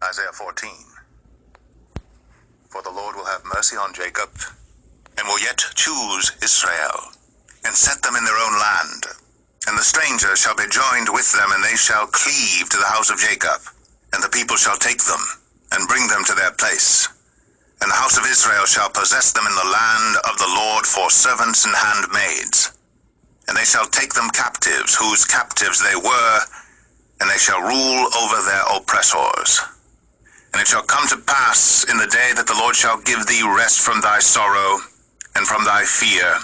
Isaiah 14. For the Lord will have mercy on Jacob, and will yet choose Israel, and set them in their own land. And the stranger shall be joined with them, and they shall cleave to the house of Jacob. And the people shall take them, and bring them to their place. And the house of Israel shall possess them in the land of the Lord for servants and handmaids. And they shall take them captives, whose captives they were, and they shall rule over their oppressors. And it shall come to pass in the day that the Lord shall give thee rest from thy sorrow, and from thy fear,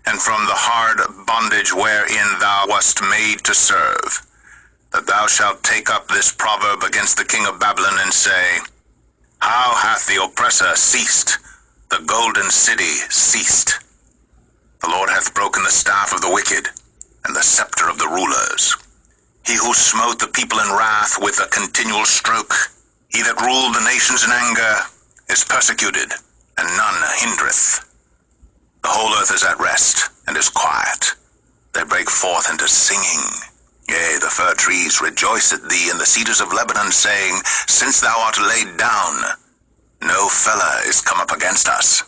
and from the hard bondage wherein thou wast made to serve, that thou shalt take up this proverb against the king of Babylon, and say, How hath the oppressor ceased, the golden city ceased? The Lord hath broken the staff of the wicked, and the scepter of the rulers. He who smote the people in wrath with a continual stroke, he that ruled the nations in anger, is persecuted, and none hindereth. The whole earth is at rest, and is quiet. They break forth into singing. Yea, the fir trees rejoice at thee, and the cedars of Lebanon, saying, Since thou art laid down, no fellow is come up against us.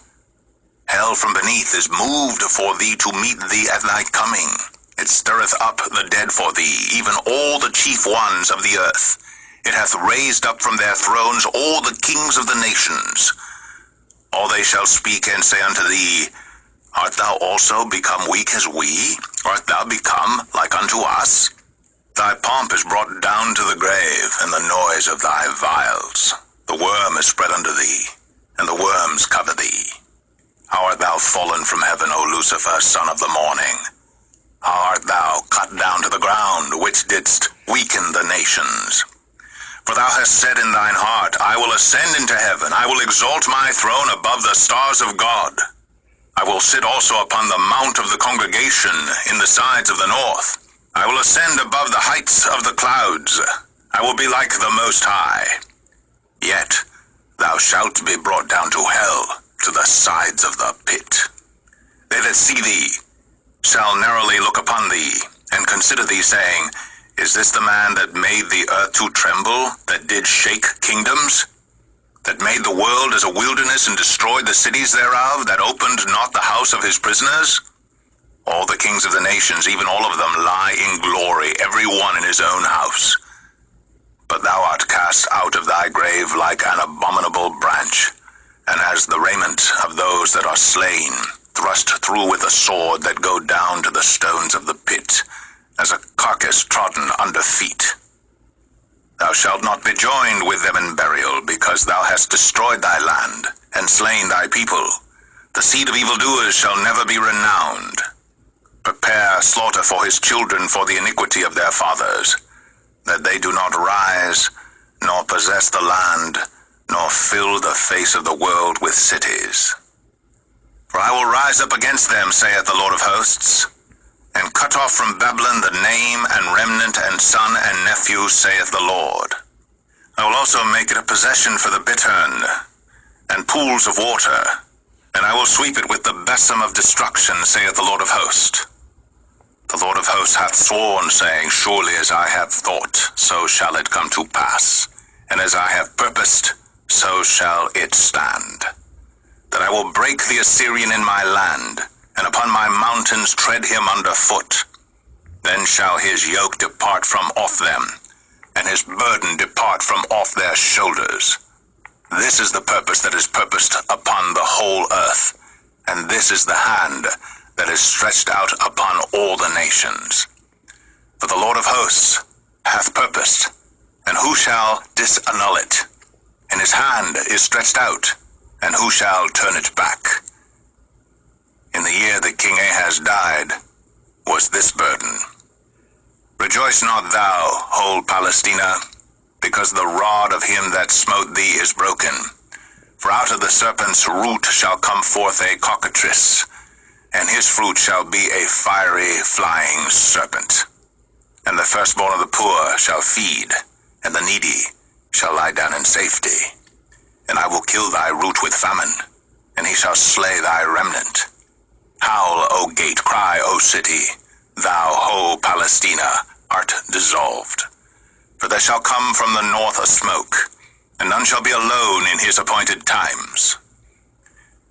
Hell from beneath is moved for thee to meet thee at thy coming. It stirreth up the dead for thee, even all the chief ones of the earth. It hath raised up from their thrones all the kings of the nations. All they shall speak and say unto thee, Art thou also become weak as we? Art thou become like unto us? Thy pomp is brought down to the grave, and the noise of thy vials. The worm is spread under thee, and the worms cover thee. How art thou fallen from heaven, O Lucifer, son of the morning? How art thou cut down to the ground, which didst weaken the nations? For thou hast said in thine heart, I will ascend into heaven, I will exalt my throne above the stars of God. I will sit also upon the mount of the congregation in the sides of the north. I will ascend above the heights of the clouds. I will be like the Most High. Yet thou shalt be brought down to hell, to the sides of the pit. They that see thee shall narrowly look upon thee, and consider thee, saying, Is this the man that made the earth to tremble, that did shake kingdoms? That made the world as a wilderness, and destroyed the cities thereof, that opened not the house of his prisoners? All the kings of the nations, even all of them, lie in glory, every one in his own house. But thou art cast out of thy grave like an abominable branch, and as the raiment of those that are slain, thrust through with a sword that go down to the stones of the pit, as a carcass trodden under feet. Thou shalt not be joined with them in burial, because thou hast destroyed thy land, and slain thy people. The seed of evildoers shall never be renowned. Prepare slaughter for his children for the iniquity of their fathers, that they do not rise, nor possess the land, nor fill the face of the world with cities. For I will rise up against them, saith the Lord of hosts, and cut off from Babylon the name and remnant and son and nephew, saith the Lord. I will also make it a possession for the bittern, and pools of water, and I will sweep it with the besom of destruction, saith the Lord of hosts. The Lord of hosts hath sworn, saying, Surely as I have thought, so shall it come to pass, and as I have purposed, so shall it stand. That I will break the Assyrian in my land, and upon my mountains tread him under foot. Then shall his yoke depart from off them, and his burden depart from off their shoulders. This is the purpose that is purposed upon the whole earth, and this is the hand that is stretched out upon all the nations. For the Lord of hosts hath purposed, and who shall disannul it? And his hand is stretched out, and who shall turn it back? In the year that King Ahaz died, was this burden. Rejoice not thou, whole Palestina, because the rod of him that smote thee is broken. For out of the serpent's root shall come forth a cockatrice, and his fruit shall be a fiery flying serpent. And the firstborn of the poor shall feed, and the needy shall lie down in safety. And I will kill thy root with famine, and he shall slay thy remnant. Howl, O gate, cry, O city, thou whole Palestina art dissolved. For there shall come from the north a smoke, and none shall be alone in his appointed times.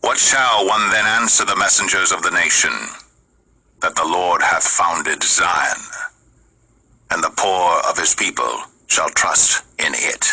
What shall one then answer the messengers of the nation? That the Lord hath founded Zion, and the poor of his people shall trust in it.